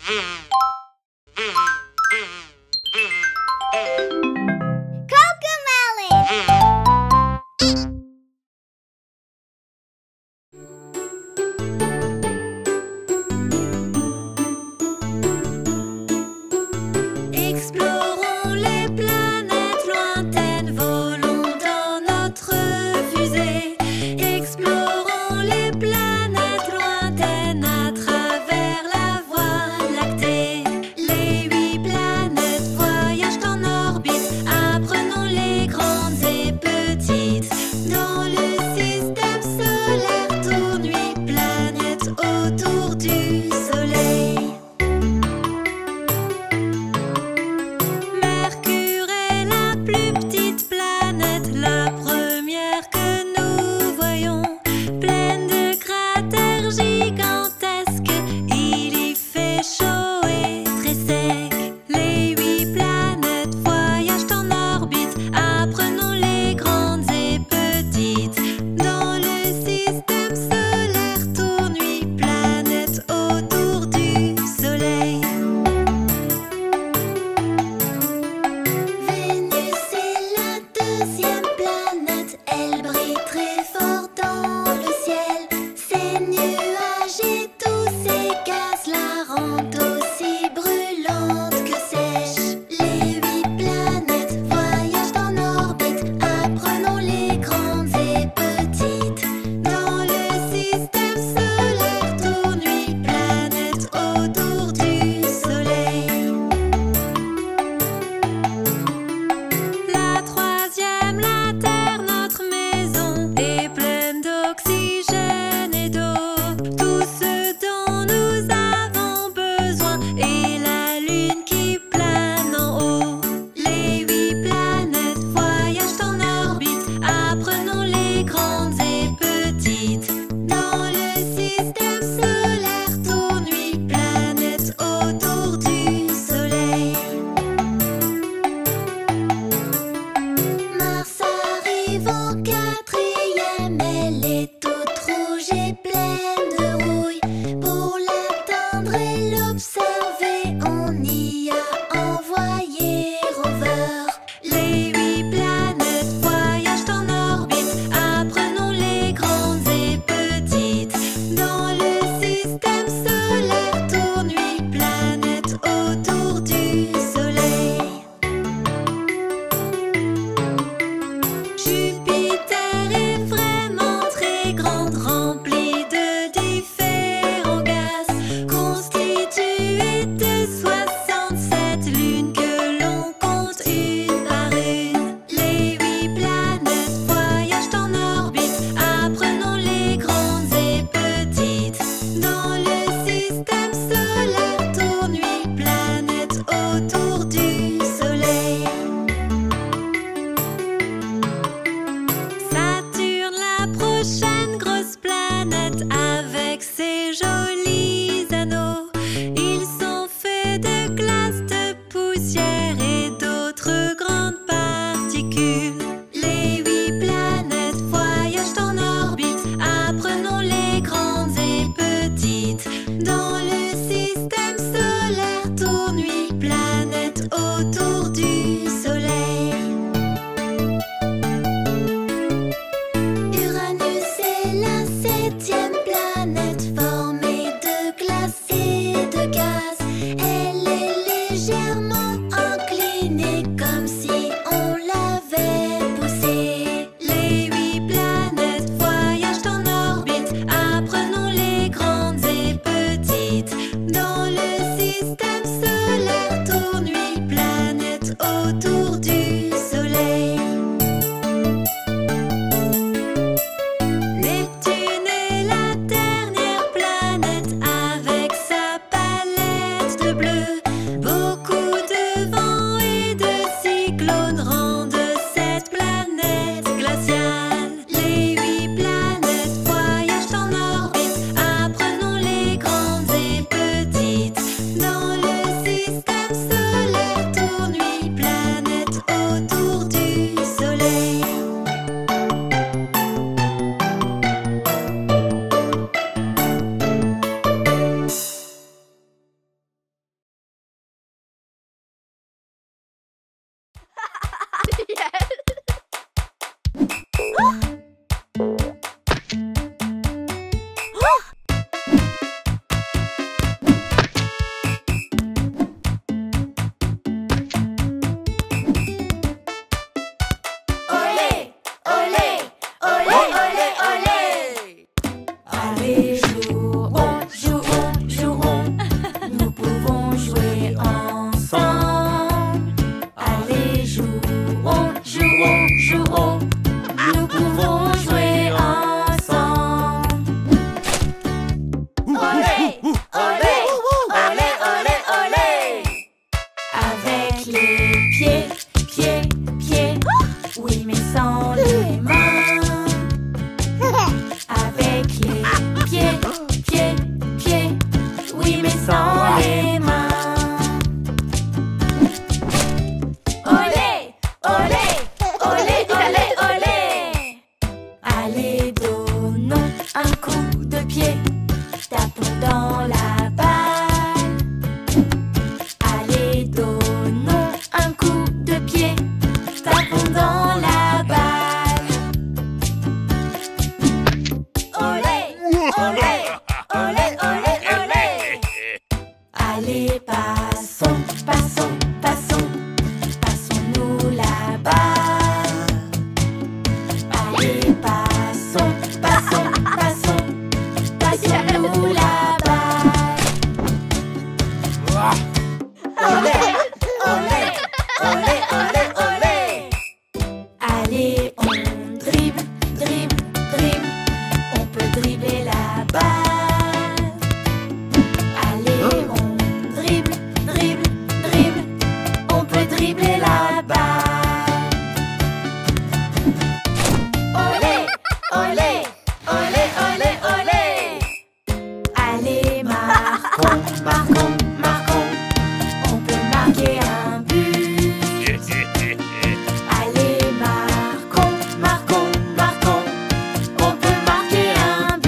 Explorons les planètes lointaines, volons dans notre fusée. Explorons les planètes lointaines à travers la Voie lactée. Les 8 planètes voyagent en orbite, apprenons les grandes et petites. Dans le système solaire tournent 8 planètes autour du Soleil. Mercure est la plus petite planète, la première que nous voyons. Pleine de cratères gigantesques, il y fait chaud et très sec. Les 8 planètes voyagent en orbite, apprenons les grandes et petites. Dans le système solaire tournent 8 planètes autour du Soleil. Vénus est la deuxième planète, elle brille très fort dans le ciel. Ses nuages et tous ses gaz la rendent aussi brûlante que sèche. Les 8 planètes voyagent en orbite, apprenons les grandes et petites. Dans le système solaire tournent 8 planètes autour du Soleil. La troisième, la Terre, notre maison, est pleine d'oxygène et d'eau. Tout ce dont nous avons besoin, et la Lune qui plane en haut. Les 8 planètes voyagent en orbite, apprenons les grandes et petites. Dans le système solaire tournent 8 planètes autour du Soleil. Mars arrive en quatrième, elle est toute rouge et pleine de rouille. Pour l'atteindre et l'observer, on y a envoyé rover. Les 8 planètes voyagent en orbite, apprenons les grandes et petites. Dans le système solaire tournent 8 planètes autour du Soleil. Jupiter est vraiment très grande, remplie de différents gaz, constitués de Allez, passons, passons, passons, passons-nous là-bas. Allez, passons, passons, passons, passons-nous là-bas. Olé, olé, olé, olé, olé. Allez, on dribble, dribble, dribble, on peut dribbler là-bas. Allez, on dribble, dribble, dribble, on peut dribbler là-bas. Olé, olé, olé, olé, olé. Allez, marquons, marquons, marquons, on peut marquer un but. Allez, marquons, marquons, marquons, on peut marquer un but.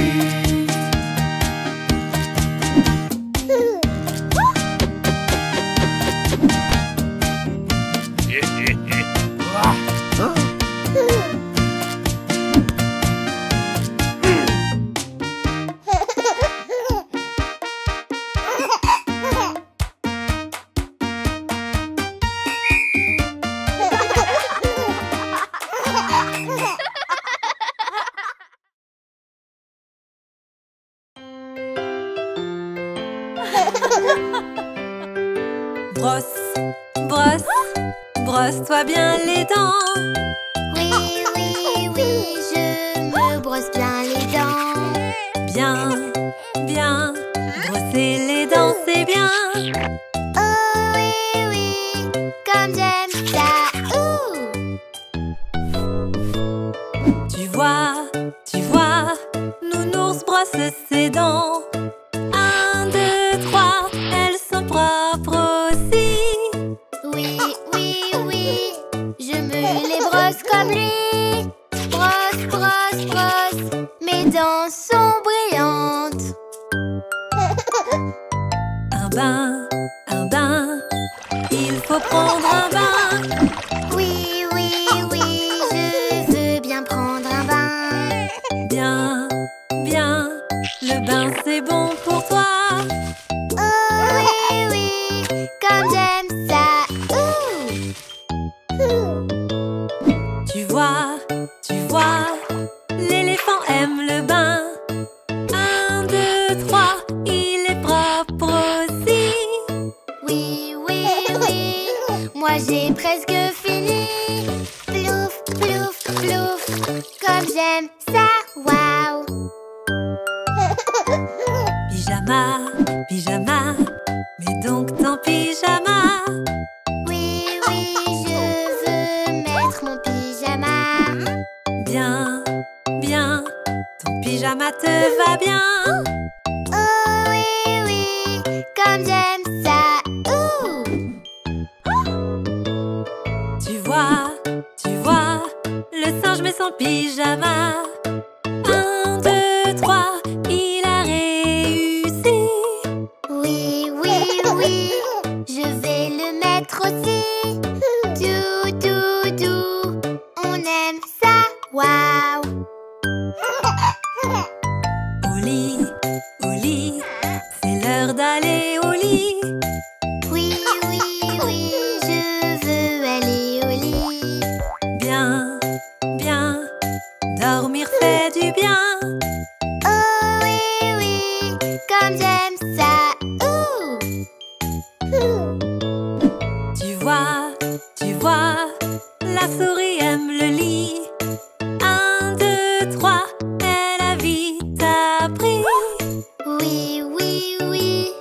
Brosse, brosse, brosse-toi bien les dents. Oui, oui, oui, je me brosse bien les dents. Bien, bien, brosser les dents c'est bien. Oh oui, oui, comme j'aime ça. Ouh. Tu vois, Nounours brosse ses dents. 1, 2, 3, elles sont propres aussi. Oui, oui, oui, je me les brosse comme lui. Brosse, brosse, brosse, mes dents sont brillantes. Un bain, il faut prendre un bain. Oui, oui, oui, je veux bien prendre un bain. Bien, bien, le bain c'est bon pour toi. Oh oui, oui, comme j'aime ça. Ouh. Tu vois, l'éléphant aime le bain. 1, 2, 3, il est propre aussi. Oui, oui, oui, moi j'ai presque fini. Plouf, plouf, plouf, comme j'aime ça, waouh. Pyjama, pyjama, mets donc ton pyjama. Oui, oui, je veux mettre mon pyjama. Bien, bien, ton pyjama te va bien. Oh oui, oui, comme j'aime ça. Ouh. Tu vois, le singe met son pyjama. 1, 2, 3, il a réussi. Oui, oui, oui, je vais le mettre aussi. Tout, tout, tout, on aime ça, waouh. Au lit, c'est l'heure d'aller au lit. Oui, oui, oui, je veux aller au lit. Bien, bien, dormir fait du bien. Oh oui, oui, comme j'aime ça. Ouh. Tu vois, la souris aime le lit. 1, 2, 3, elle a vite appris. Oui, oui, oui,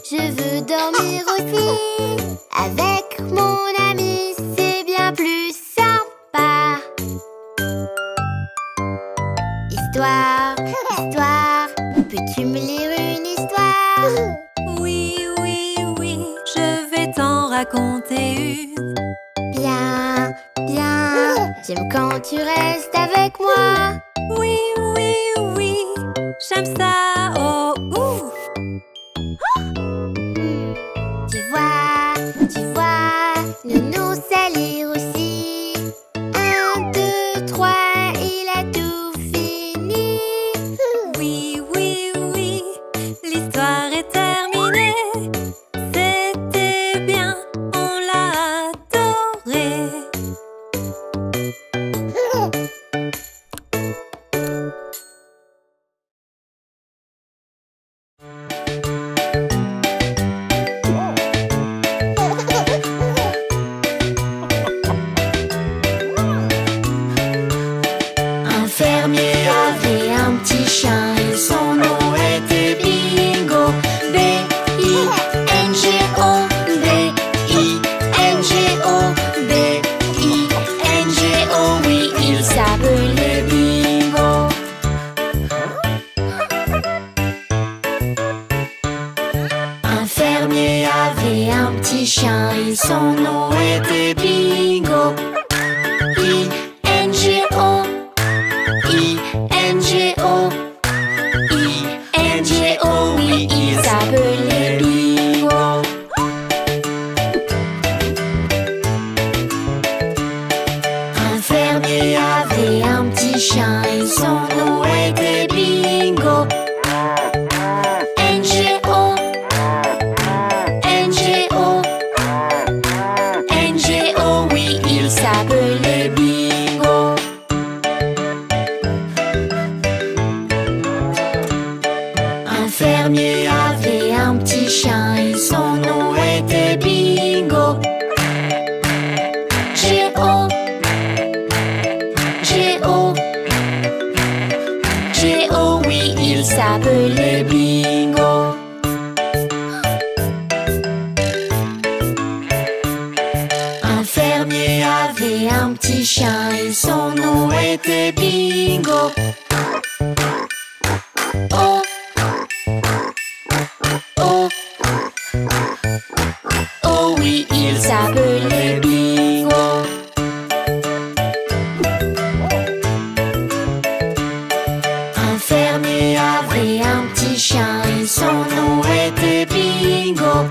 je veux dormir aussi. Avec mon ami, c'est bien plus sympa. Histoire, histoire, peux-tu me lire une histoire? Oui, oui, oui, je vais t'en raconter une. Bien, bien, j'aime quand tu restes avec moi. Oui, oui, oui, j'aime ça, oh, ouh. Tu vois, Nounou sait lire aussi. 1, 2, 3, il a tout fini. Oui, oui, oui, l'histoire est terminée. fermier avait un petit chien et son nom était Bingo. I-N-G-O, I-N-G-O, I-N-G-O, oui, il s'appelait Bingo. Un fermier avait un petit chien et son nom était Bingo. N-G-O, N-G-O, N-G-O, oui, il s'appelait Bingo. Un fermier avait un petit chien et son nom était Bingo. G-O, G-O, G-O, oui, il s'appelait Bingo. Un fermier avait un petit chien et son nom était Bingo. Oh, oh, oh, oui, il s'appelait Bingo. Un fermier avait un petit chien et son nom était Bingo.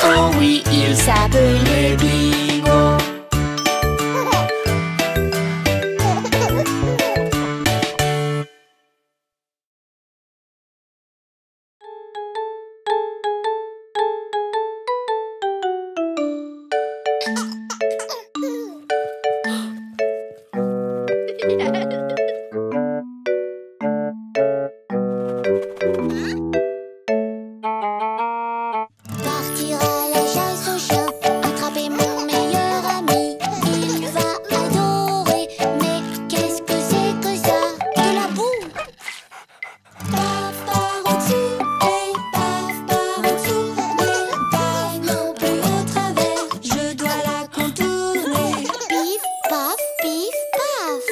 Oh oui, il s'appelait Bingo. Partir à la chasse au chien, attraper mon meilleur ami. Il va adorer, mais qu'est-ce que c'est que ça? De la boue. Paf par au-dessus et paf par en dessous, mais pas non plus au travers, je dois la contourner. Pif, paf, paf.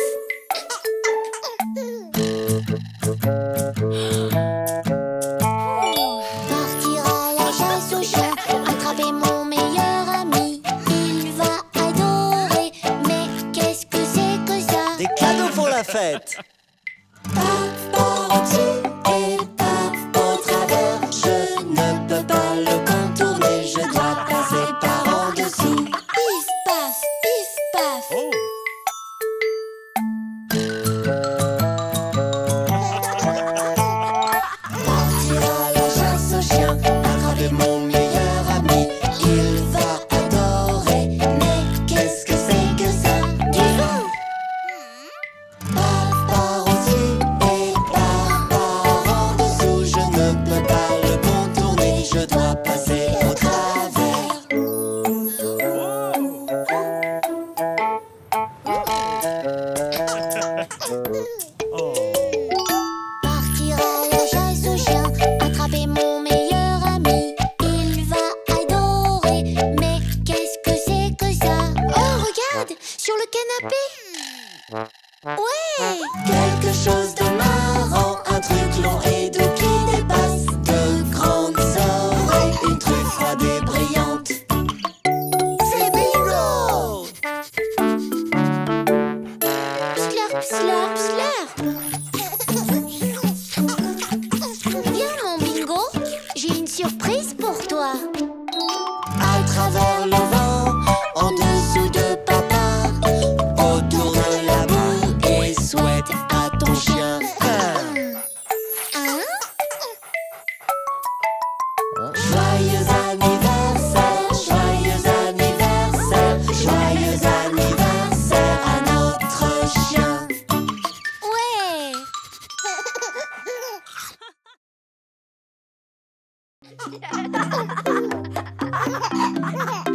Partir à la chasse au chien, attraper mon meilleur ami. Il va adorer, mais qu'est-ce que c'est que ça? Des cadeaux pour la fête. Paf par au-dessus et paf au travers, je ne peux pas le contourner, je dois passer par en dessous. Pif, paf, pif, paf. Oh. Partir à la chasse au chien, attraper mon meilleur ami. Il va adorer, mais qu'est-ce que c'est que ça? Du vent. Paf par au-dessus et paf par en dessous, je ne peux pas le contourner, je dois passer au travers. Partir à la chasse au chien, attraper mon meilleur ami. Il va adorer, mais qu'est-ce que c'est que ça? Oh, regarde, sur le canapé. Ouais, quelque chose de marrant, un truc long et doux qui dépasse. De grandes oreilles, une truffe froide et brillante. C'est Bingo! Slurp, slurp, slurp. Viens mon Bingo, j'ai une surprise pour toi. À travers le vent, en dessous de papa, autour de la boue, et souhaite à ton chien joyeux anniversaire, joyeux anniversaire, joyeux anniversaire à notre chien. Ouais.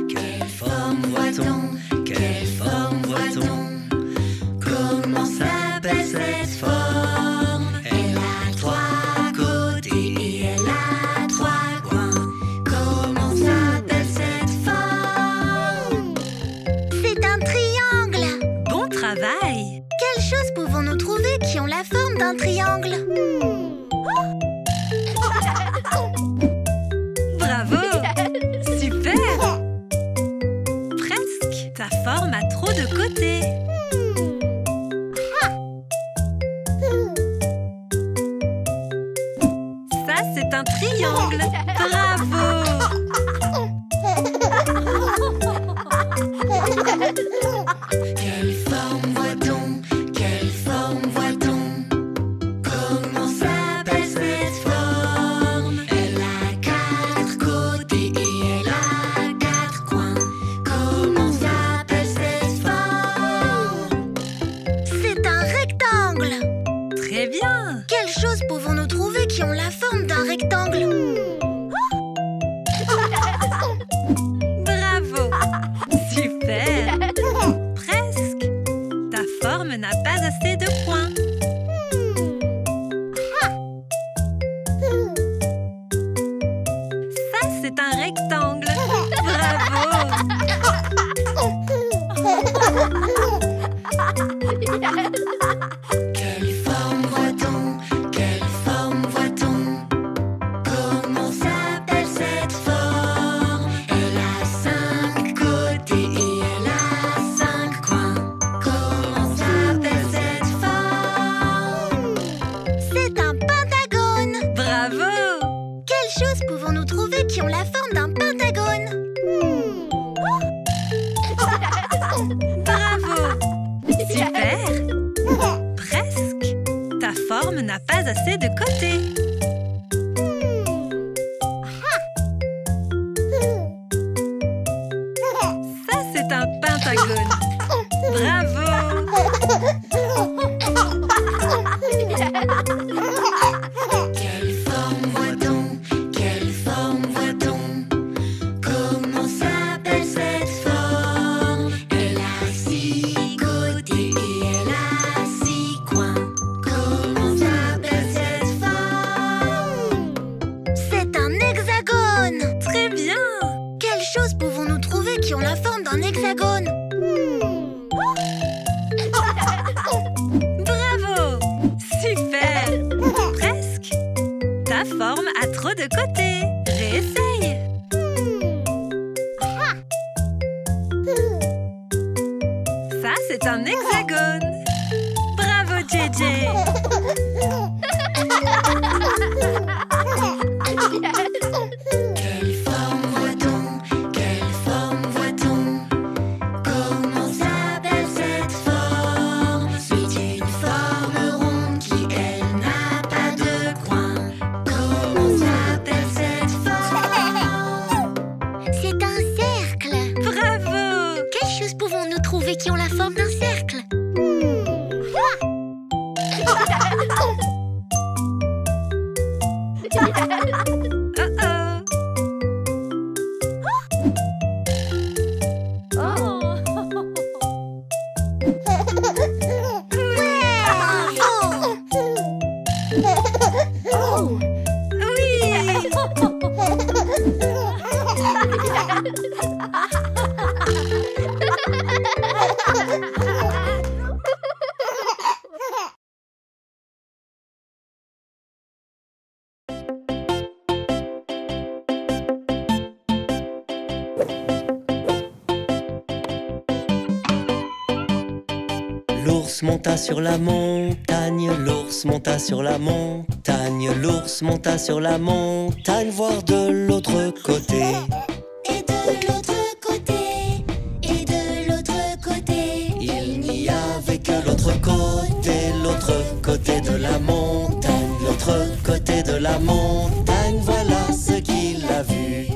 Quelle forme voit-on? Quelle forme voit-on? Comment s'appelle cette forme? Elle a trois côtés et elle a trois coins. Comment s'appelle cette forme? C'est un triangle. Bon travail! Quelle chose pouvons-nous trouver trouvé qui ont la forme d'un triangle. Bravo! Super! Presque! Ta forme a trop de côtés. Ça, c'est un triangle. Bravo! Quelle forme voit-on? Quelle forme voit-on? Comment s'appelle cette forme? Elle a 4 côtés et elle a 4 coins. Comment s'appelle cette forme? C'est un rectangle. Très bien! Quelles choses pouvons-nous trouver qui ont la forme d'un rectangle? Bravo! Super! Presque! Ta forme n'a pas assez de points. Ça, c'est un rectangle. Bravo! Quelle forme voit-on? Quelle forme voit-on? Comment s'appelle cette forme? Elle a 5 côtés et elle a 5 coins. Comment s'appelle cette forme? C'est un pentagone. Bravo! Quelles choses pouvons-nous trouver qui ont la forme d'un pentagone? Bravo! Super! Presque! Ta forme n'a pas assez de côtés. Ça, c'est un pentagone. Bravo! Quelle forme voit-on? Quelle forme voit-on? Comment s'appelle cette forme? Elle a 6 côtés et elle a 6 coins. Comment s'appelle cette forme? C'est un hexagone. Très bien! Quelles choses pouvons-nous trouver qui ont la forme d'un hexagone? Bravo! Super! Presque! Ta forme a trop de côtés. Réessaye! Ça, c'est un hexagone. Bravo, JJ! Quelle forme voit-on? Quelle forme voit-on? Comment s'appelle cette forme? C'est une forme ronde qui, elle, n'a pas de coin. Comment s'appelle cette forme? C'est un cercle. Bravo! Quelles choses pouvons-nous trouver qui ont la forme d'un cercle? L'ours monta sur la montagne, l'ours monta sur la montagne, l'ours monta sur la montagne, voir de l'autre côté. Et de l'autre côté, et de l'autre côté, Il n'y avait que l'autre côté de la montagne, l'autre côté de la montagne, voilà ce qu'il a vu.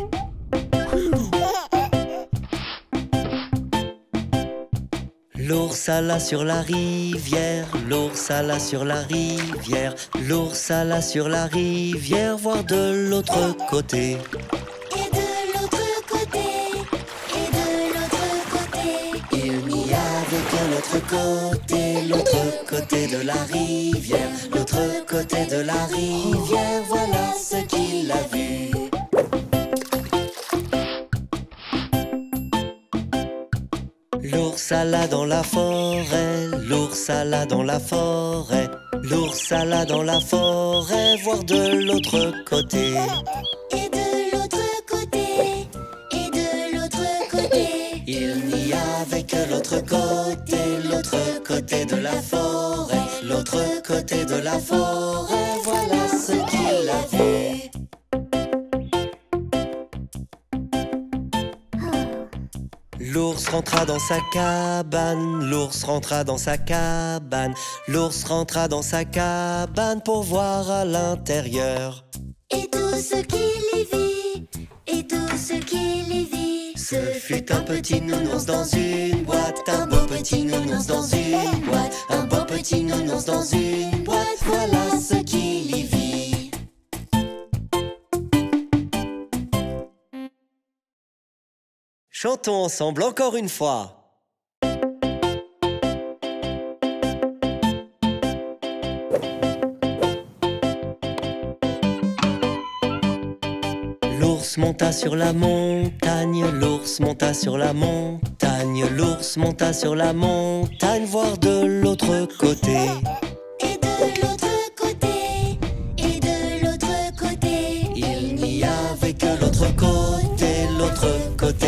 L'ours alla sur la rivière, l'ours alla sur la rivière, l'ours alla sur la rivière, voir de l'autre côté. et de l'autre côté, et de l'autre côté. Il n'y avait que l'autre côté de la rivière, l'autre côté de la rivière, voilà ce qu'il a vu. L'ours alla dans la forêt, l'ours alla dans la forêt. L'ours alla dans la forêt, voir de l'autre côté. Et de l'autre côté, et de l'autre côté. Il n'y avait que l'autre côté de la forêt. L'autre côté de la forêt, voilà ce qu'il a vu. L'ours rentra dans sa cabane, l'ours rentra dans sa cabane, l'ours rentra dans sa cabane pour voir à l'intérieur. Et tout ce qu'il y vit, et tout ce qu'il y vit. Ce fut un petit nounours dans une boîte, un beau petit nounours dans une boîte, un beau petit nounours dans une boîte, voilà ce qu'il y vit. Chantons ensemble encore une fois. L'ours monta sur la montagne, l'ours monta sur la montagne, l'ours monta sur la montagne, voir de l'autre côté. Et de l'autre côté, et de l'autre côté. Il n'y avait que l'autre côté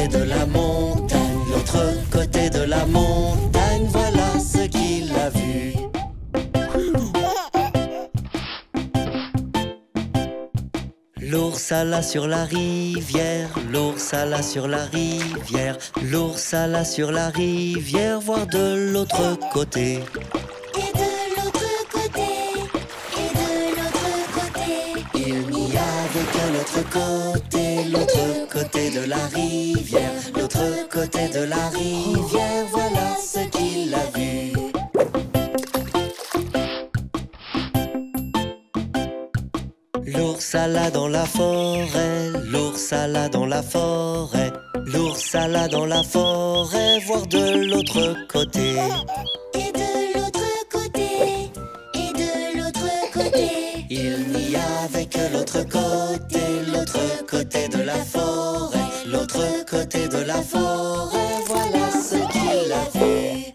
de la montagne, l'autre côté de la montagne, voilà ce qu'il a vu. L'ours alla sur la rivière, l'ours alla sur la rivière, l'ours alla sur la rivière, voir de l'autre côté. Et de l'autre côté, et de l'autre côté. Il n'y avait que l'autre côté de la rivière, l'autre côté de la rivière, voilà ce qu'il a vu. L'ours alla dans la forêt, l'ours alla dans la forêt, l'ours alla dans la forêt, voir de l'autre côté. Et de l'autre côté, et de l'autre côté. Il n'y avait que l'autre côté de la forêt, l'autre côté de la forêt, voilà ce qu'il a vu.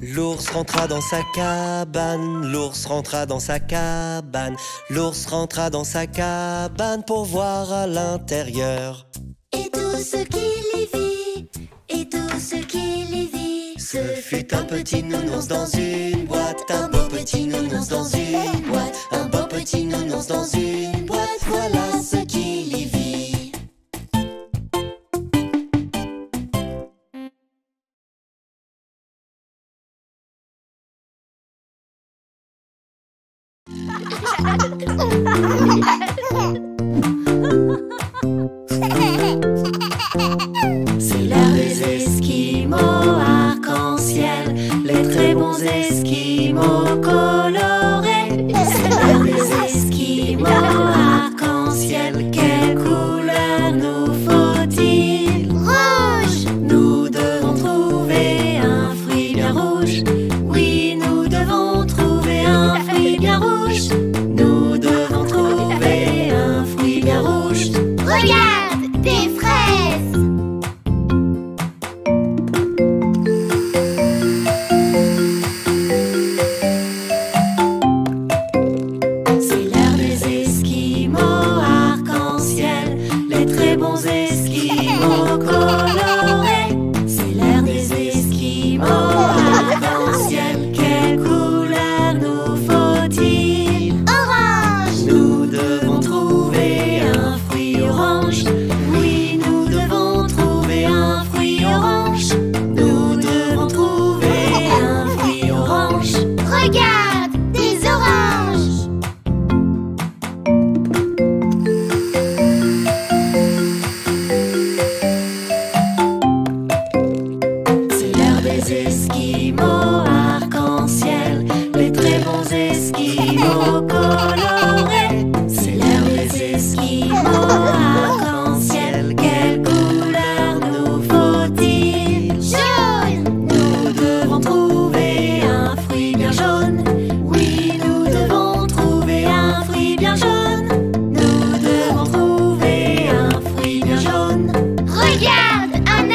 L'ours rentra dans sa cabane, l'ours rentra dans sa cabane, l'ours rentra dans sa cabane pour voir à l'intérieur. Et tout ce qu'il y vit, et tout ce qu'il y vit. Ce fut un petit nounours dans une boîte, un beau petit nounours dans une boîte, un beau petit nounours dans une boîte, voilà ce qu'il y vit. C'est l'heure des Esquimaux arc-en-ciel, les très bons Esquimaux colorés. C'est l'heure des Esquimaux arc-en-ciel, quelle couleur nous faut-il? Rouge! Nous devons trouver un fruit bien rouge. Oui, nous devons trouver un fruit bien rouge. Nous devons trouver un fruit bien rouge. Regarde, des fraises! C'est l'heure des Esquimaux arc-en-ciel, les très bons Esquimaux colorés. C'est l'heure des Esquimaux arc-en-ciel, quelle couleur nous faut-il? Orange! Nous devons trouver un fruit orange. Oui, nous devons trouver un fruit orange. Nous devons trouver un fruit orange. Regarde, des oranges! C'est l'heure des Esquimaux arc-en-ciel, les très bons Esquimaux colorés. C'est l'heure des Esquimaux arc-en-ciel, quelle couleur nous faut-il? Jaune! Nous devons trouver un fruit bien jaune. Oui, nous devons trouver un fruit bien jaune. Nous devons trouver un fruit bien jaune. Regarde, un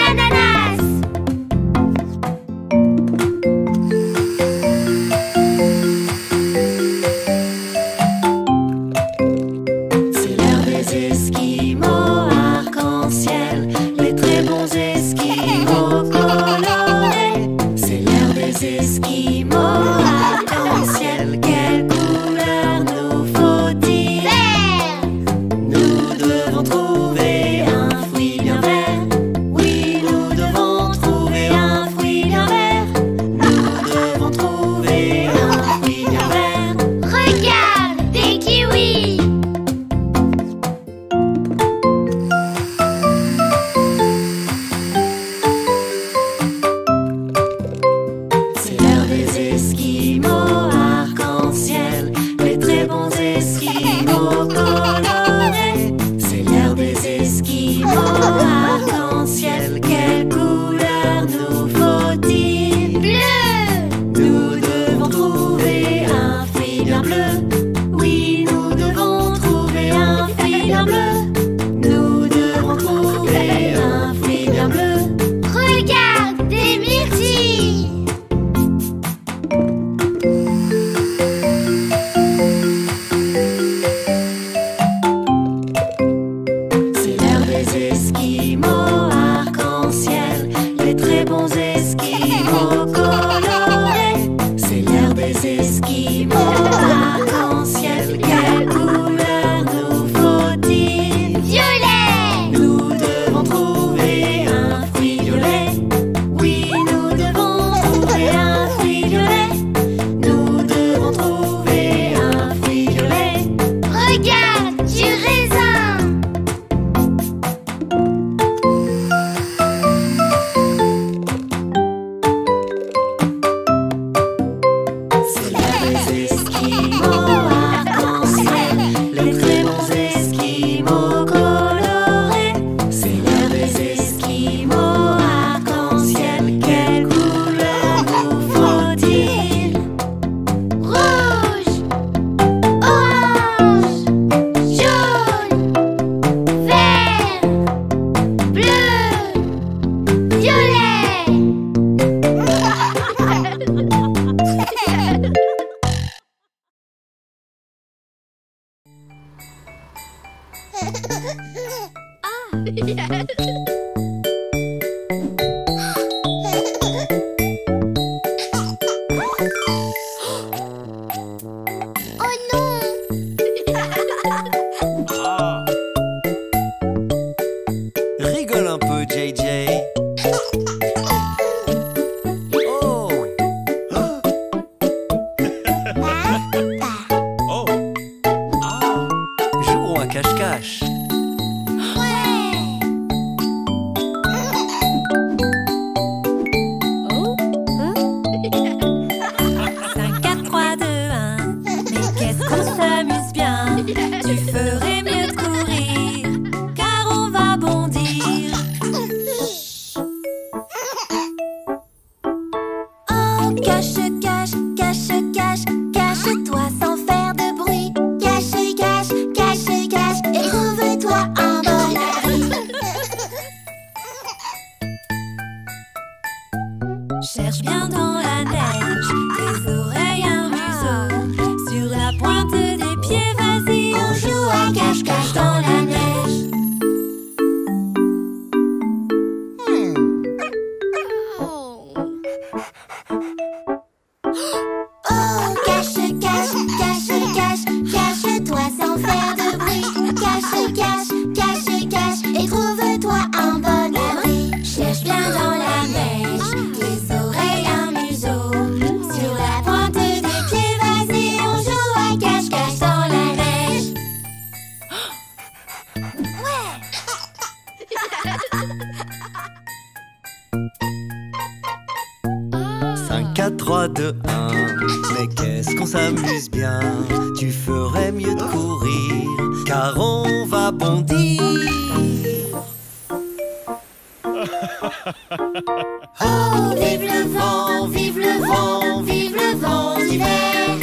esquimaux colorés. C'est l'heure des esquimaux. Arc-en-ciel, quelle couleur nous faut-il? Violet! Nous devons trouver un fruit violet. Oui, nous devons trouver un fruit violet. Nous devons trouver un fruit violet. Regarde, du raisin! C'est l'heure des esquimaux arc-en-ciel, les très bons esquimaux colorés. C'est l'heure des esquimaux arc-en-ciel, quelle couleur nous faut-il? Rouge, orange, jaune, vert, bleu, violet. Oh non! Rigole un peu, JJ. Oh. Jouons à cache-cache. Ouais! 5, 4, 3, 2, 1. Mais qu'est-ce qu'on s'amuse bien. Tu ferais mieux de courir, car on va bondir. Oh, cache, cache, cache, cache, cache-toi sans faire de bruit. Cache, cache, cache, cache, et trouve-toi un bon abri. Cherche bien dans la neige, tes oreilles, un museau. Sur la pointe des pieds, vas-y, on joue à cache-cache dans la neige. Oh, cache, cache, cache, cache, cache-toi sans faire de bruit. Cache, cache, cache, cache, et trouve-toi un bon abri. Cherche bien dans la neige, tes oreilles, un museau. Sur la pointe des pieds, vas-y, on joue à cache-cache dans la neige. 5, 4, 3, 2, 1. Mais qu'est-ce qu'on s'amuse bien. Tu ferais mieux de courir, car on va bondir. Oh, vive le vent, vive le vent, vive le vent d'hiver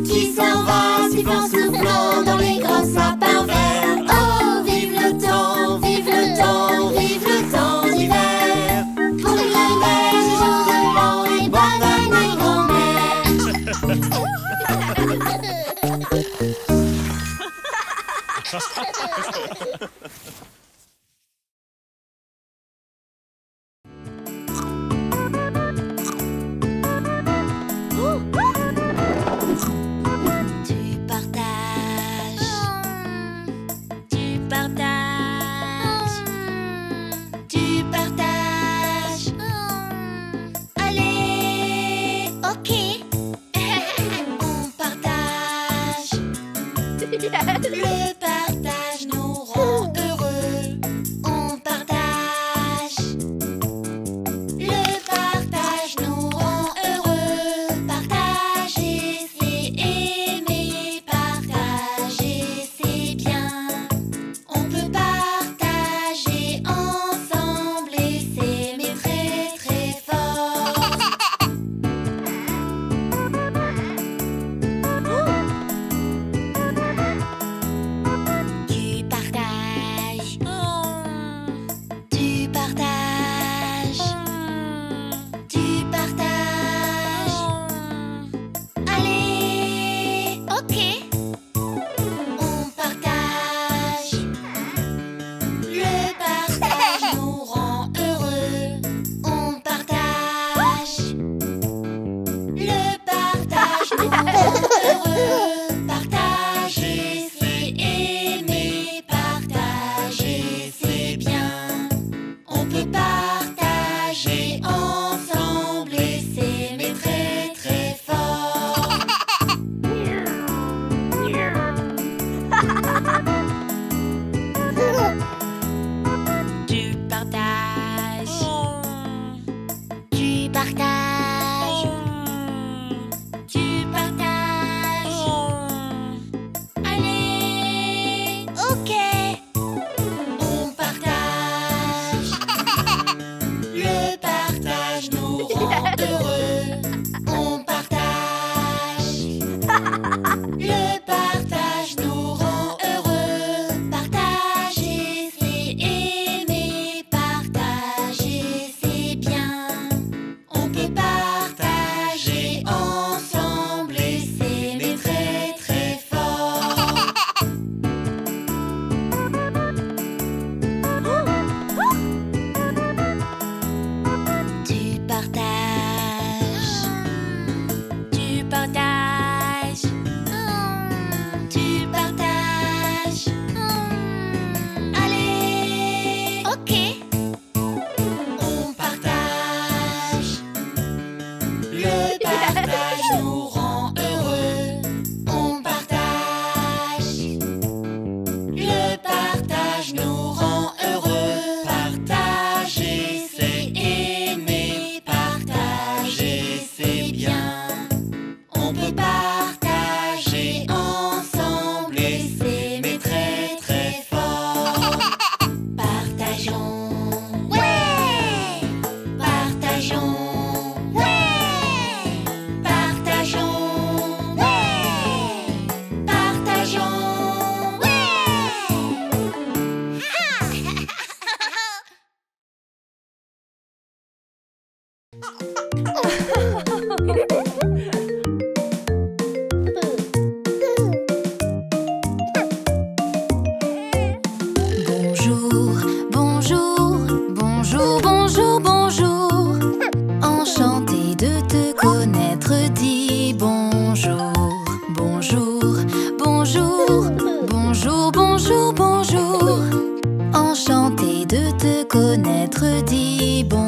qui s'en va sifflant, soufflant dans les grands sapins verts. Oh, vive le temps, vive le temps, vive le temps d'hiver pour les neige, jours de l'an et bonne année grand-mère. Le partage nous rend heureux. Partager, c'est aimer. Partager, c'est bien. On peut partager ensemble et s'aimer très très fort. Tu partages. Tu partages. Tu partages. Allez, ok. On partage. Le partage nous rend heureux. On partage. Le partage nous rend heureux. Partager, c'est aimer. Partager, c'est bien. On peut partager ensemble et s'aimer très très fort. Tu partages. Tu partages. Tu partages. Allez, ok. On partage. Le partage nous rend heureux. On partage. Le partage nous rend heureux. Partager, c'est aimer. Partager, c'est bien. On peut partager ensemble et s'aimer très très fort. Partageons. Ouais. Partageons. Ouais. Partageons. Ouais. Partageons. Bonjour, bonjour, bonjour, bonjour, bonjour. Enchanté de te connaître, dis bonjour. Bonjour, bonjour, bonjour, bonjour, bonjour. Enchanté de te connaître, dis bonjour.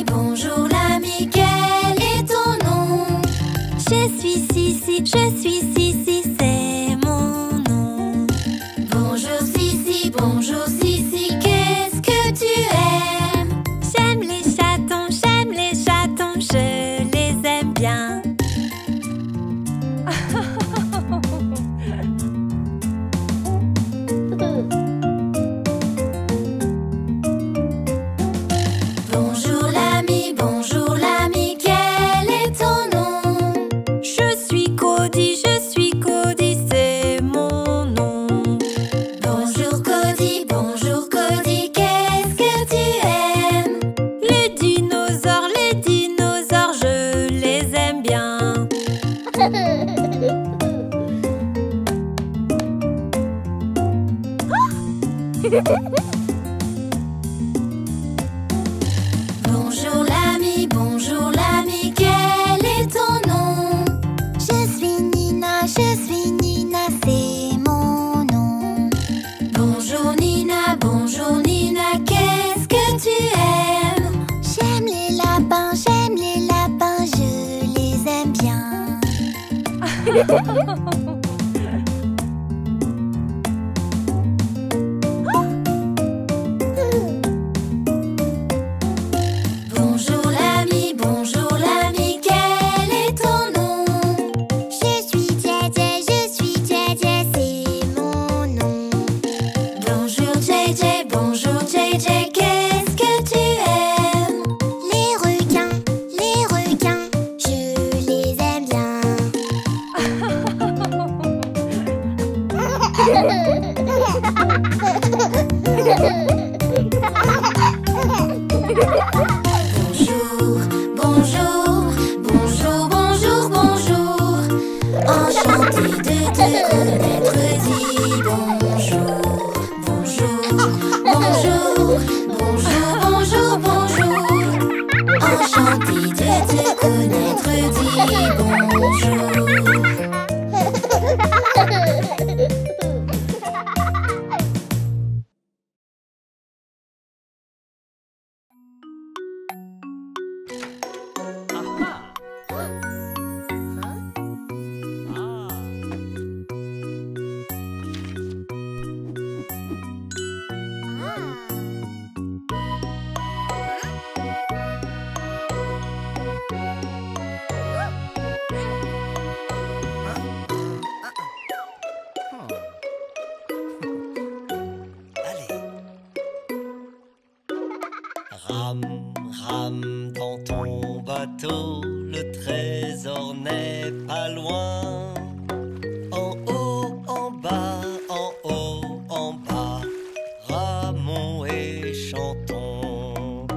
Bonjour l'ami, quel est ton nom? Je suis Sissi, c'est mon nom. Bonjour Sissi, qu'est-ce que tu aimes? J'aime les chatons, je les aime bien. Bonjour l'ami, quel est ton nom? Je suis Cody, c'est mon nom. Bonjour Cody, qu'est-ce que tu aimes? Les dinosaures, je les aime bien. Bonjour l'ami, quel est ton nom? Je suis Nina, c'est mon nom. Bonjour Nina, qu'est-ce que tu aimes? J'aime les lapins, je les aime bien. Bonjour l'ami, quel est ton nom? Je suis Djadja, c'est mon nom. Bonjour JJ, qu'est-ce que tu aimes? Les requins, je les aime bien. Bonjour. Enchanté de te connaître, dis bonjour. fenêtre dit bonjour. Rame, rame dans ton bateau, le trésor n'est pas loin. En haut, en bas, en haut, en bas, ramons et chantons.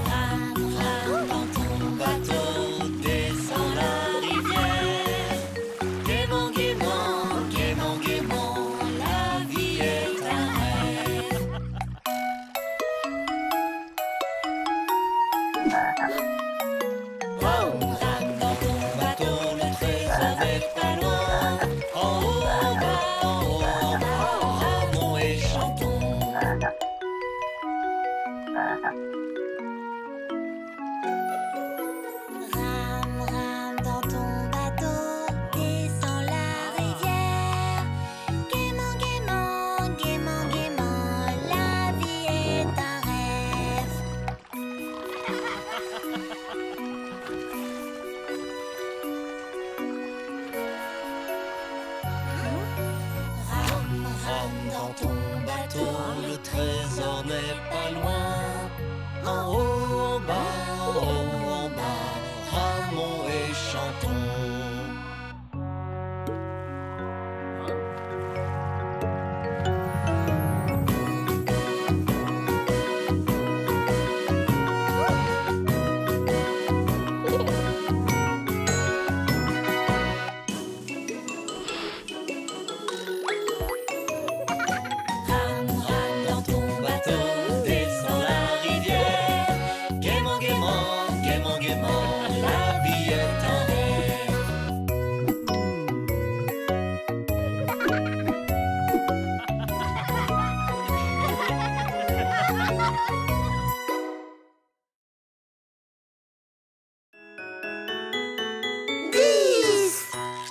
Rame, rame dans ton bateau, descends la rivière. Gaiement, gaiement, gaiement, gaiement, la vie est un rêve. Rame, rame dans ton bateau, le trésor n'est pas loin. En haut, en bas, en haut, en bas, ramons et chantons. Rame, rame dans ton bateau, descends la rivière. Gaiement, gaiement, gaiement, gaiement, la vie est un rêve. Rame, rame dans ton bateau, le trésor n'est pas loin. En haut, en bas, en haut, en bas, ramons et chantons. Rame, rame dans ton bateau, descends la rivière. Gaiement, gaiement, gaiement, gaiement, la vie est un rêve.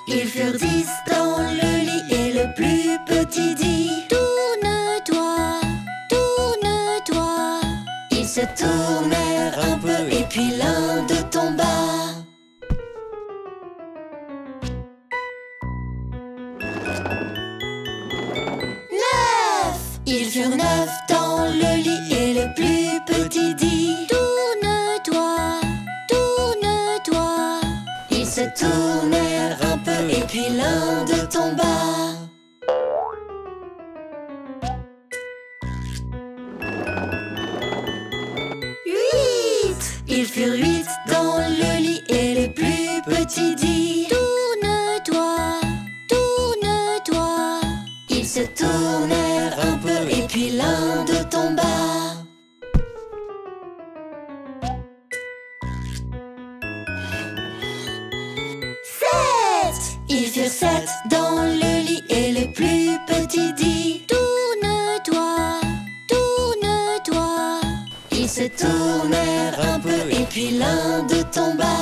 Ils furent 10 dans le lit et le plus petit dit: tourne-toi, tourne-toi. Ils se tournèrent un peu et puis l'un d'eux tomba. 9. Ils furent 9 dans le lit et le plus petit dit: tourne-toi, tourne-toi. Ils se tournèrent un peu et puis l'un d'eux tomba. 8. Ils furent 8 dans le lit et le plus petit dit: tourne-toi, tourne-toi. Ils se tournèrent un peu et puis l'un d'eux tomba. 7. Ils furent 7 dans le lit et le plus petit dit: tourne-toi, tourne-toi. Ils se tournèrent un peu et puis l'un d'eux tomba.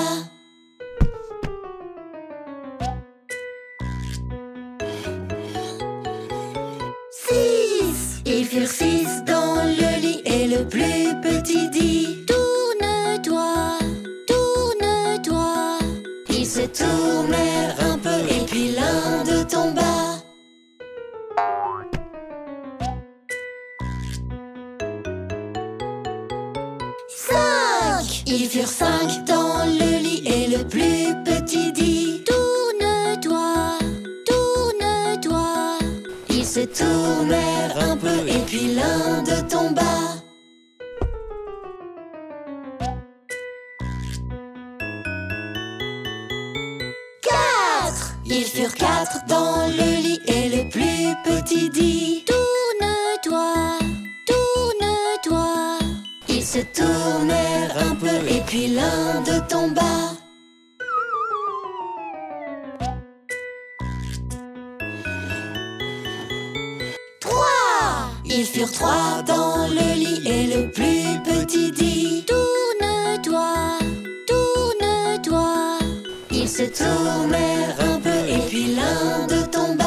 6. Ils furent 6 dans le lit et le plus petit dit: tourne-toi, tourne-toi. Ils se tournèrent un peu et puis l'un d'eux tomba. 5. Ils furent 5 dans le lit et le plus petit dit: tourne-toi, tourne-toi. Ils se tournèrent un peu et puis l'un d'eux tomba. 4. Ils furent 4 dans le lit et le plus petit dit: tourne-toi, tomba. Ils furent 3 dans le lit et le plus petit dit: tourne-toi, tourne-toi. Ils se tournèrent un peu et puis l'un d'eux tomba.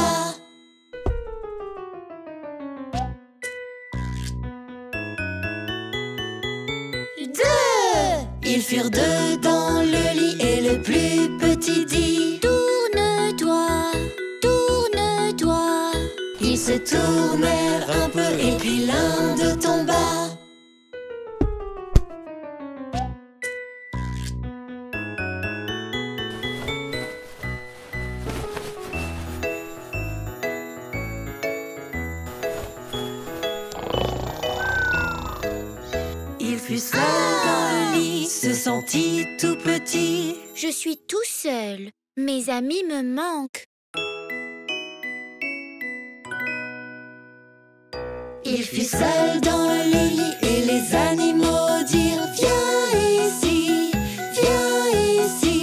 Ils furent 2 dans le lit et le plus petit dit: tourne-toi, tourne-toi. Ils se tournèrent un peu et puis l'un d'eux tomba. Il fut seul dans le lit, se sentit tout petit. Je suis tout seul. Mes amis me manquent. Il fut seul dans le lit et les animaux dirent: viens ici, viens ici.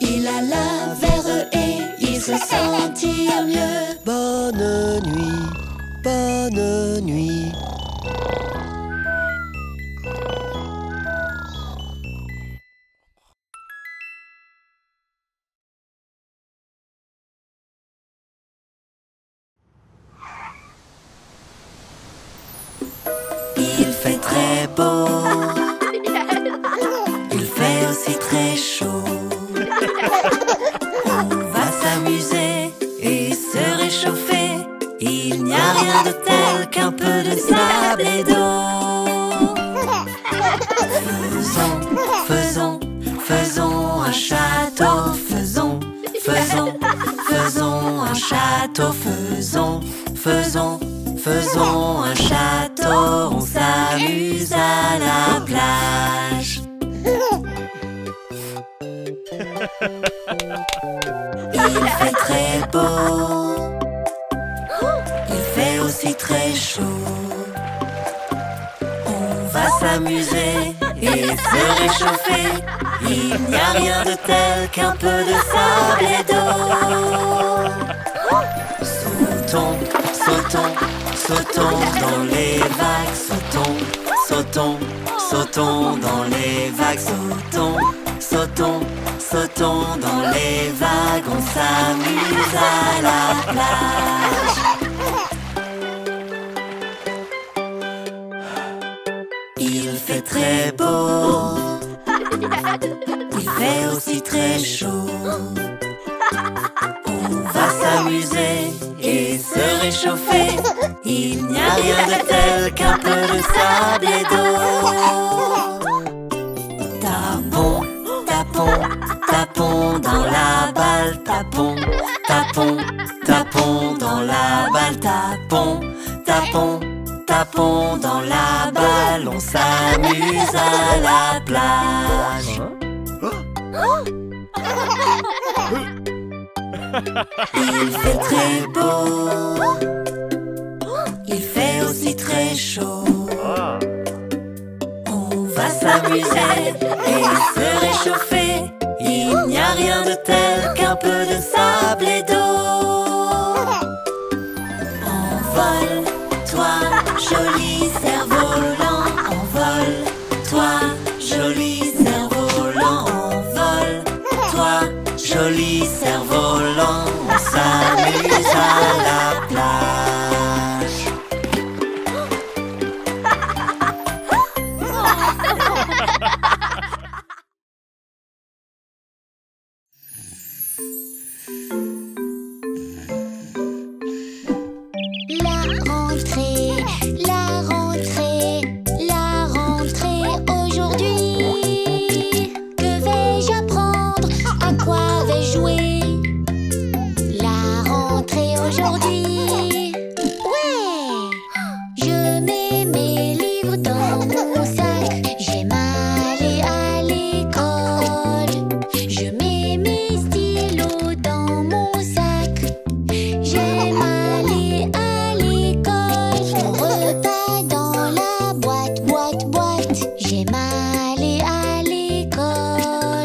Il alla vers eux et ils se sentirent mieux. Bonne nuit, bonne nuit. Il fait très beau, il fait aussi très chaud. On va s'amuser et se réchauffer. Il n'y a rien de tel qu'un peu de sable et d'eau. Faisons un château. Faisons un château. Faisons un château. On s'amuse à la plage. Il fait très beau, il fait aussi très chaud. On va s'amuser et se réchauffer. Il n'y a rien de tel qu'un peu de sable et d'eau. Sautons dans les vagues. Sautons dans les vagues. Sautons dans les vagues. On s'amuse à la plage. Il fait très beau, il fait aussi très chaud. On va s'amuser et se réchauffer. Il n'y a rien de tel qu'un peu de sable et d'eau. Tapons dans la balle. Tapons dans la balle. Tapons dans la balle. On s'amuse à la plage. Il fait très beau, il fait aussi très chaud. On va s'amuser et se réchauffer. Il n'y a rien de tel qu'un peu de sable et d'eau. Envole-toi, joli cerf-volant. Envole-toi, joli cerf-volant. Envole-toi, joli cerf-volant. On s'amuse à la plage. La rentrée aujourd'hui. Que vais-je apprendre? À quoi vais-je jouer? La rentrée aujourd'hui. Ouais! Je mets mes livres dans mon sac. J'aime aller à l'école. Je mets mes stylos dans mon sac. J'aime aller à l'école. Mon repas dans la boîte. J'aime aller à l'école.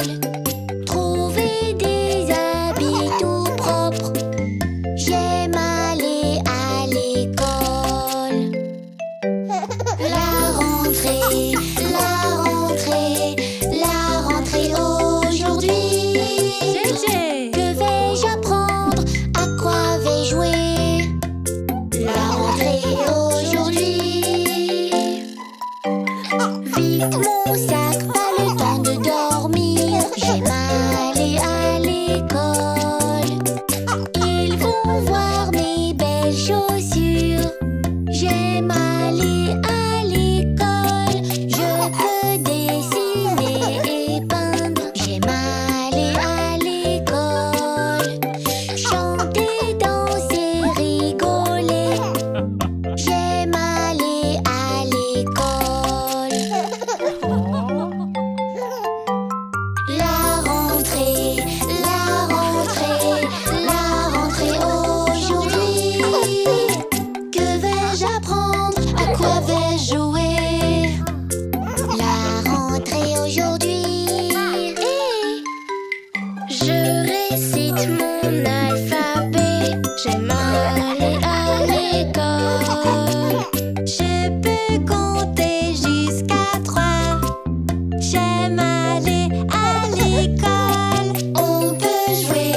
Je récite mon alphabet. J'aime aller à l'école. Je peux compter jusqu'à 3. J'aime aller à l'école. On peut jouer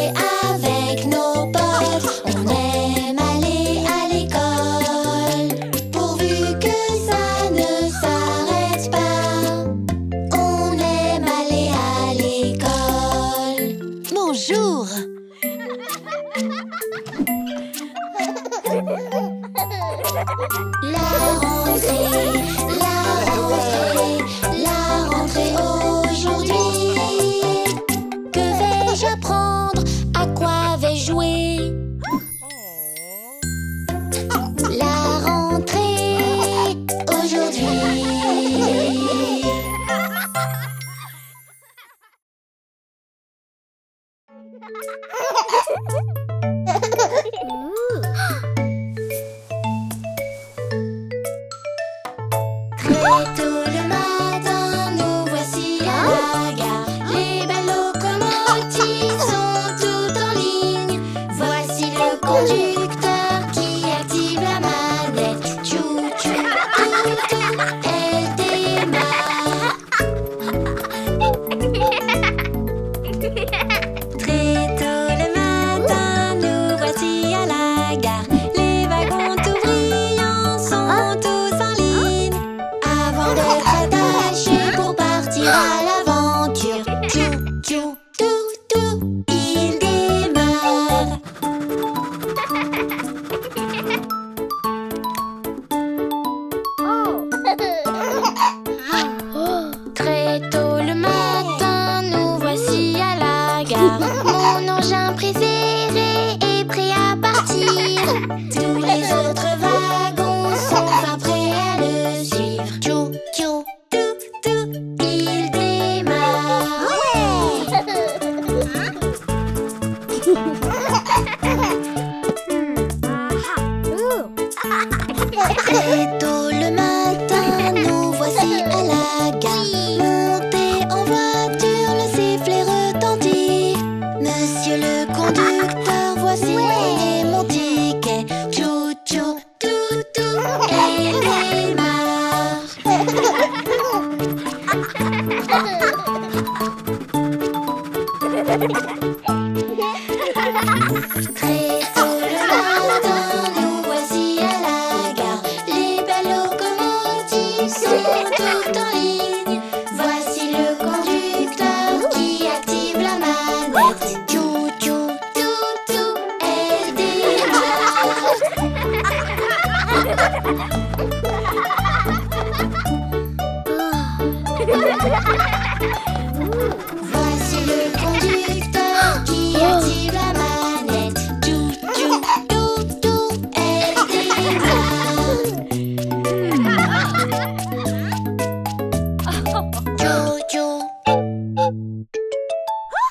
avec nos potes. On aime aller à l'école. Pourvu que ça ne s'arrête pas. On aime aller à l'école. Bonjour. La rentrée aujourd'hui. Que vais-je apprendre? À quoi vais-je jouer? La rentrée aujourd'hui. Très tôt le matin, nous voici à la gare. Les belles locomotives sont toutes en ligne. Voici le conducteur qui active la manette. Tchou tchou tout tout, elle démarre. Très tôt le matin, nous voici à la gare. Les wagons tout brillants sont tous en ligne. Avant d'être attachés pour partir à l'aventure. Tchou tchou tout tout, il démarre. Très tôt le matin, nous voici à la gare. Mon engin préféré est prêt à partir. Tous les autres wagons sont fin prêts à le suivre. Tchou tchou tout tout, il démarre. Très tôt le matin, nous voici à la gare. Montez en voiture, le sifflet retentit. Monsieur le conducteur, voici mon ticket. Tchou tchou tout tout, elle démarre. Très tôt le matin, nous voici à la gare. Les belles locomotives sont toutes en ligne. Voici le conducteur qui active la manette. Tchou tchou tout tout, elle démarre. Voici le conducteur qui active la manette. Tchou tchou tout tout, elle démarre. Tchou tchou,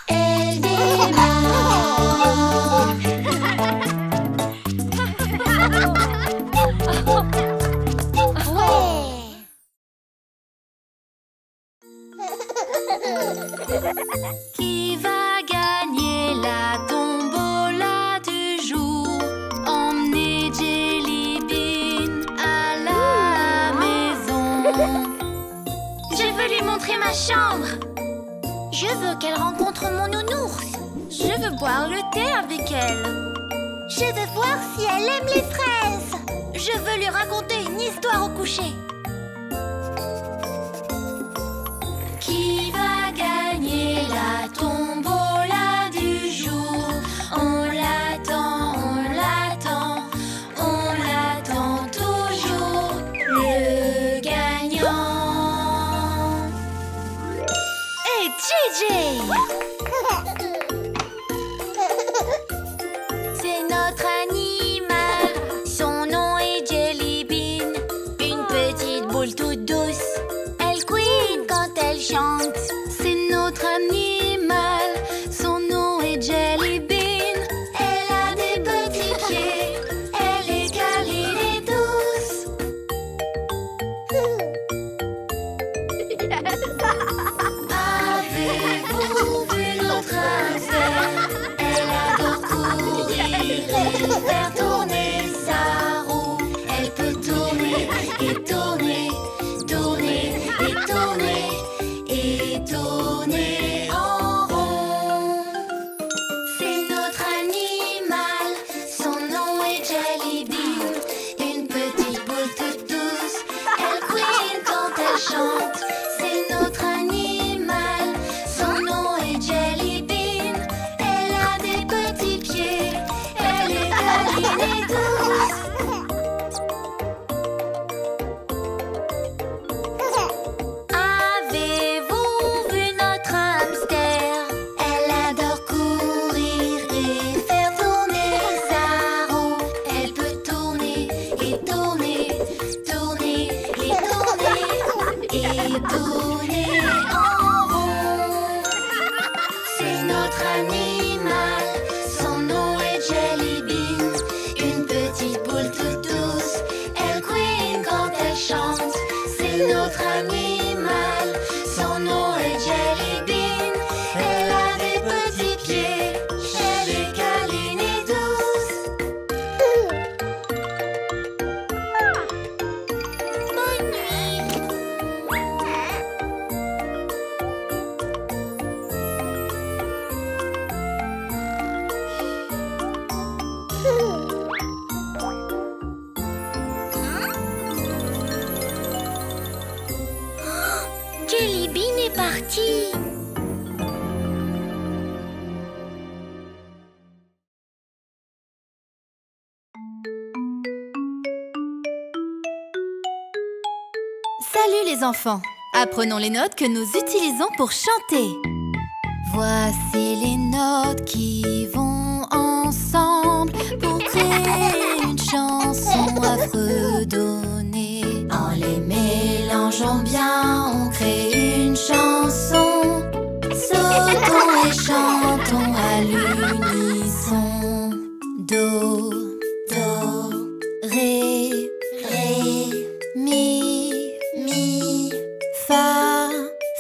elle démarre. Qui va gagner la tombola du jour? Emmenez Jelly Bean à la maison. Je veux lui montrer ma chambre. Je veux qu'elle rencontre mon nounours. Je veux boire le thé avec elle. Je veux voir si elle aime les fraises. Je veux lui raconter une histoire au coucher. Qui va gagner la tombola du jour? On l'attend, on l'attend, on l'attend toujours. Le gagnant est JJ. C'est notre animal. Son nom est Jelly Bean. Une petite notre animal. Son nom est Jelly Bean, une petite boule toute douce. Elle couine quand elle chante, c'est notre animal. Son nom est Jelly Bean, elle a des petits pieds, elle est câline et douce. Bonne nuit. Jelly Bean est parti. Salut les enfants! Apprenons les notes que nous utilisons pour chanter. Voici les notes qui vont ensemble pour créer une chanson à fredonner. En les mélangeant bien, on crée une chanson. Sautons et chantons à l'unisson. Do, do, ré, ré, mi, mi, fa,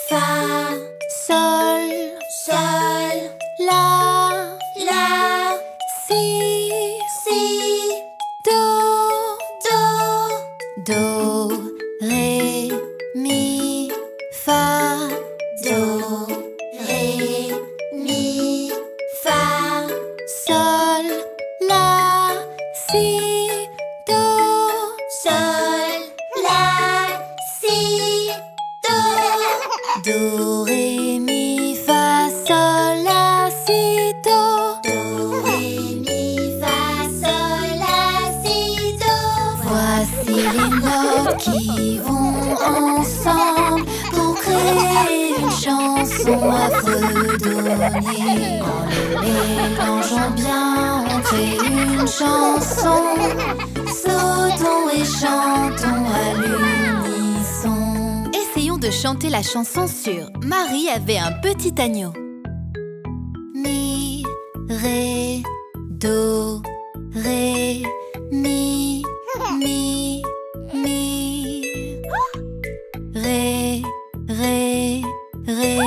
fa, sol, sol, la, la, si, si, do, do, do, ré, mi, fa, do, ré, mi, fa, sol, la, si, do, Sol, la, si, do. do, ré, mi, fa, sol, la, si, do. Do, ré, mi, fa, sol, la, si, do. Voici les notes qui vont ensemble pour créer une chanson à fredonner. En les mélangeant bien, on crée une chanson. Sautons et chantons à l'unisson. Essayons de chanter la chanson sur Marie avait un petit agneau. Mi, ré, do, ré, mi, mi, mi. Ré, ré, ré.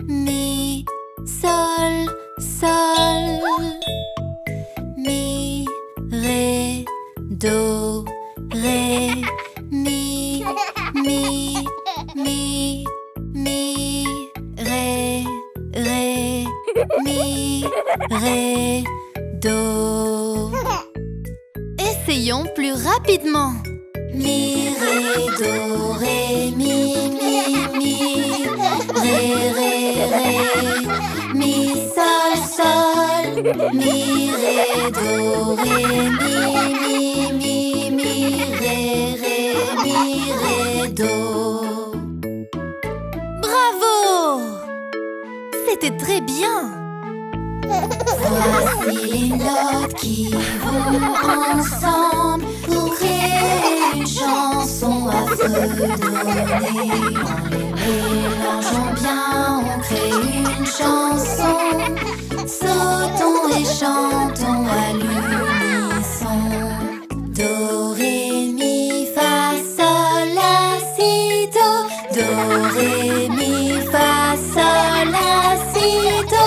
Mi, sol, sol. Mi, ré, do, ré, mi, mi, mi, mi, ré, ré, mi, ré, do. Essayons plus rapidement. Mi, ré, do, ré, mi, mi, ré, ré, ré, mi, sol, sol, mi, ré, do, ré, mi, ré, ré, mi, ré, do. Bravo! C'était très bien! Voici les notes qui vont ensemble pour créer une chanson à fredonner. En les mélangeant bien, on crée une chanson. Sautons et chantons à l'unisson. Do, ré, mi, fa, sol, la, si, do. Do, ré, mi, fa, sol, la, si, do.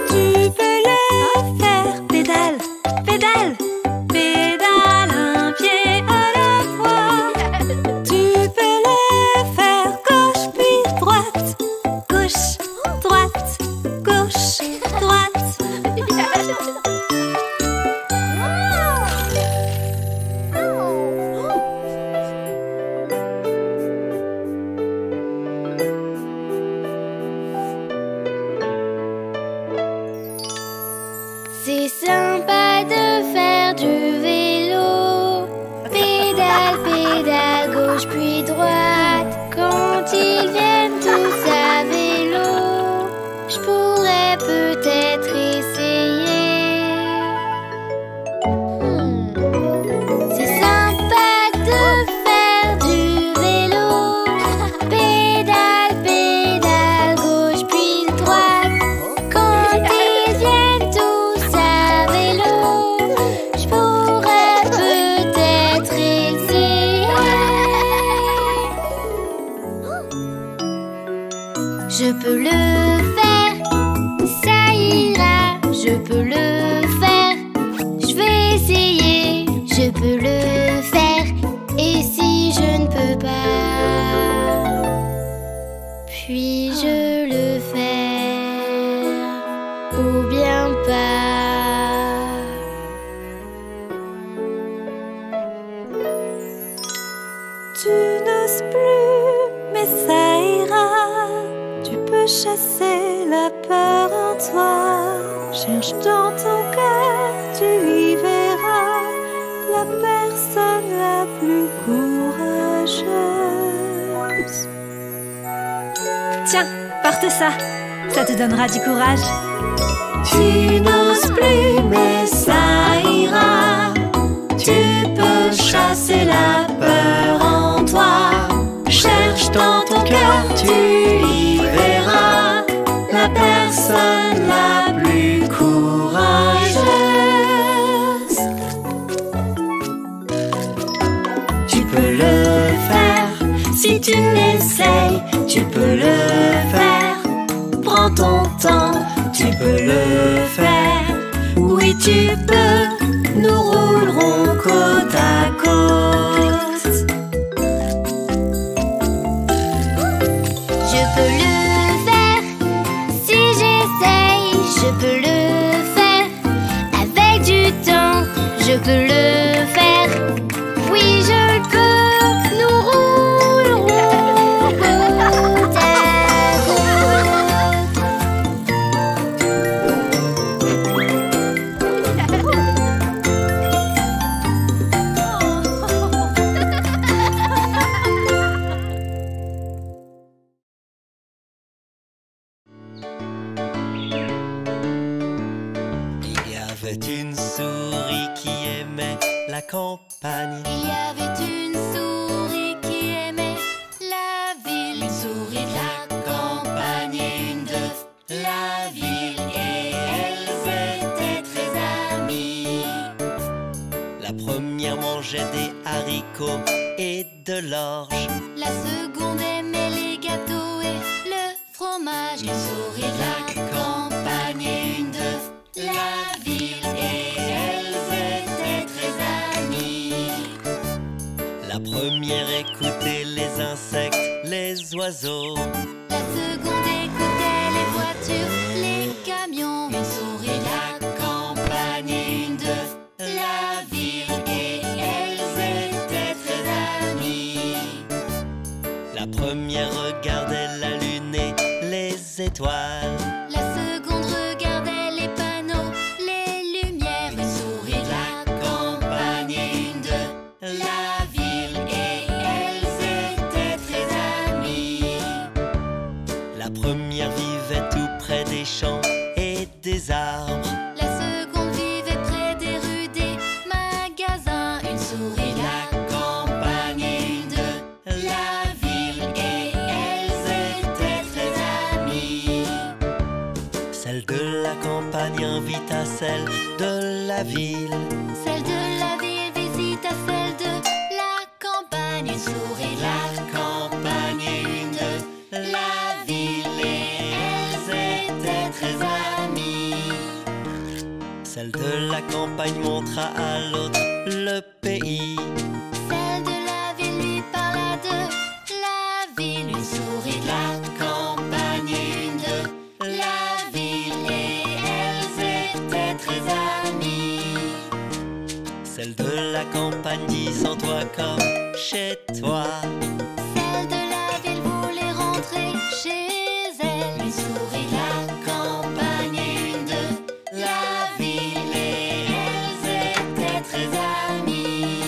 Tu peux le faire, pédale, je peux le faire. Et si je ne peux pas, puis-je le faire ou bien pas? Tu n'oses plus, mais ça ira. Tu peux chasser la peur en toi. Cherche dans ton cœur, tu y verras la personne la plus courageuse. Tiens, porte ça, ça te donnera du courage. Tu n'oses plus, mais ça ira. Tu peux chasser la peur en toi. Cherche dans ton cœur, tu y verras la personne la plus courageuse. Tu peux le faire si tu l'essayes. Tu peux le faire. Prends ton temps, tu peux le faire. Oui, tu peux. Nous roulerons côte à côte. Je peux le faire si j'essaye. Je peux le faire avec du temps. Je peux le faire. Oui, je le peux. Nous roulerons côte à côte. Il y avait une souris qui aimait la campagne. Il y avait une souris qui aimait la ville. Une souris de la campagne et une de la ville. Et elles étaient très amies. La première mangeait des haricots et de l'orge. La seconde aimait les gâteaux et le fromage. Une souris de la campagne et une de la ville. Et elles étaient très amies. La première écoutait les insectes, les oiseaux. La seconde écoutait les voitures, les camions. Une souris de la campagne et une de la ville. Et elles étaient très amies. La première regardait la lune et les étoiles. La seconde regardait les panneaux, les lumières. Une souris de la campagne et une de la ville. Et elles étaient très amies. La première vivait tout près des champs et des arbres. La seconde vivait près des rues, des magasins. Une souris de la campagne et une de la ville. Et elles étaient très amies. Celle de la campagne invite à celle de la ville. Celle de la ville visite à celle de la campagne. Une souris de la campagne et une de la ville. Et elles étaient très amies. Celle de la campagne montra à l'autre le pays. Celle de la ville lui parla de la ville. Une souris de la campagne et une de la ville. Et elles étaient très amies. Celle de la campagne dit sens-toi comme chez toi. Celle de la ville voulait rentrer chez elle. Une souris de la campagne et une de la ville. Et elles étaient très amies.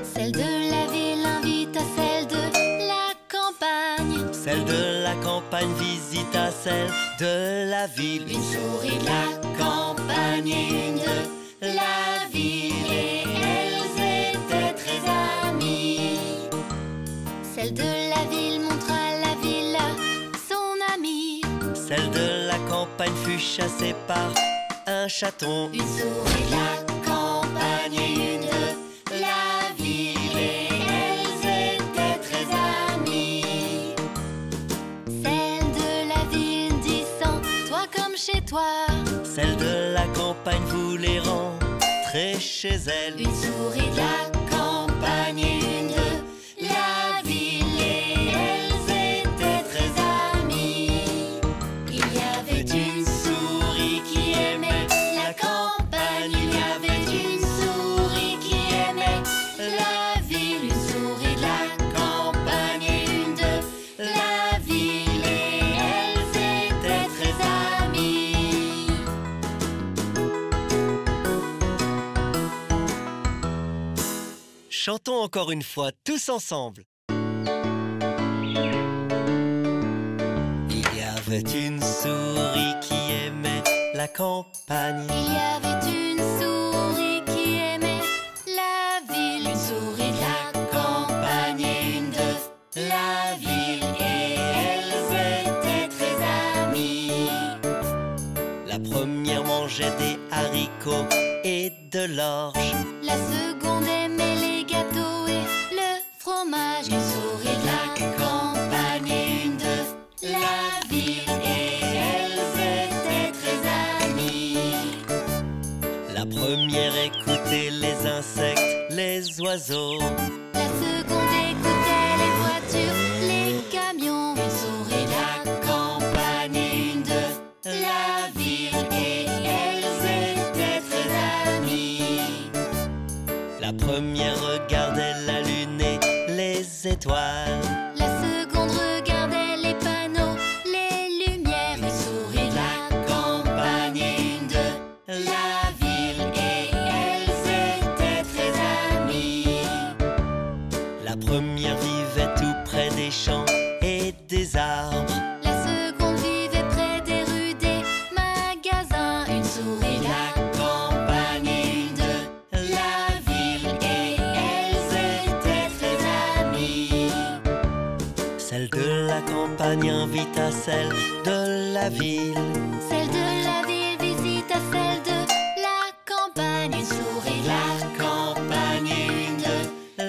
Celle de la ville invite à celle de la campagne. Celle de la campagne visite à celle de la ville. Une souris de la campagne et une de la ville. Et elles étaient très amies. Celle de la ville montra la ville à son amie. Celle de la campagne fut chassée par un chaton. Une souris de la campagne et une de la ville. Et elles étaient très amies. Celle de la ville dit sens-toi comme chez toi. Celle de la campagne voulait rentrer rentrer chez elle. Une souris de la campagne et une de la ville, et elles étaient très amies. Il y avait une souris qui aimait la campagne, il y avait une souris qui aimait la ville. Une souris de la campagne et une de la ville, et elles étaient très amies. Chantons encore une fois tous ensemble. Il y avait une souris qui aimait la campagne. Il y avait une souris qui aimait la ville. Une souris de la campagne et une de la ville, et elles étaient très amies. La première mangeait des haricots et de l'orge. La seconde aimait les gâteaux et le fromage. Une souris de la campagne et une de la ville, et elles étaient très amies. La première écoutait les insectes, les oiseaux. La seconde écoutait les voitures, les camions. Une souris de la campagne et une de la ville, et elles étaient très amies. La première regardait la lune et les étoiles. La seconde regardait les panneaux, les lumières. Une souris de la campagne et une de la ville, et elles étaient très amies. La première vivait tout près des champs et des arbres. La seconde vivait près des rues, des magasins. Une souris de la campagne et une de la ville, et elles étaient très amies. Celle de la campagne invite à celle de la ville. Celle de la ville visite à celle de la campagne. Une souris de la campagne et une de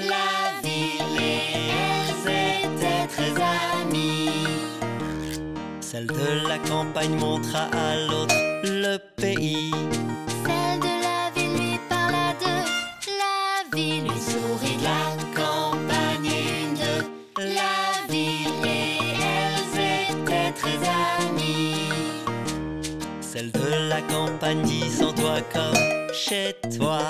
la ville, et elles étaient très amies. Celle de la campagne montra à l'autre le pays. Celle de la ville lui parla de la ville. Une souris de la campagne et une de la ville, et elles étaient très amies. Celle de la campagne dit sans toi comme chez toi.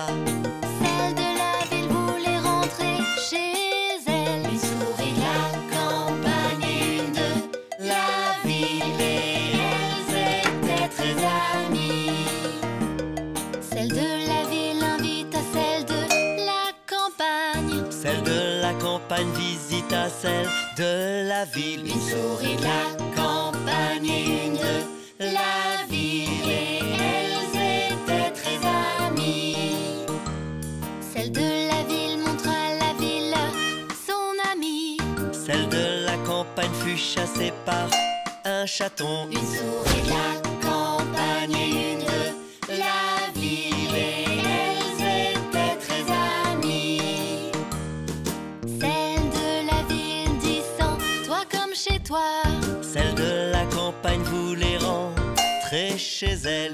Celle de la ville voulait rentrer chez elle. Une souris de la campagne et une de la ville, et elles étaient très amies. Celle de la ville invite à celle de la campagne. Celle de la campagne visite à celle de la ville. Une souris de la campagne et une de la ville, et elles étaient très amies. Celle de la ville montra la ville à son amie. Celle de la campagne fut chassée par un chaton. Une souris de la campagne et une de la ville, et elles étaient très amies. Celle de la ville dit sans toi comme chez toi. Celle de la campagne voulait rentrer chez elle.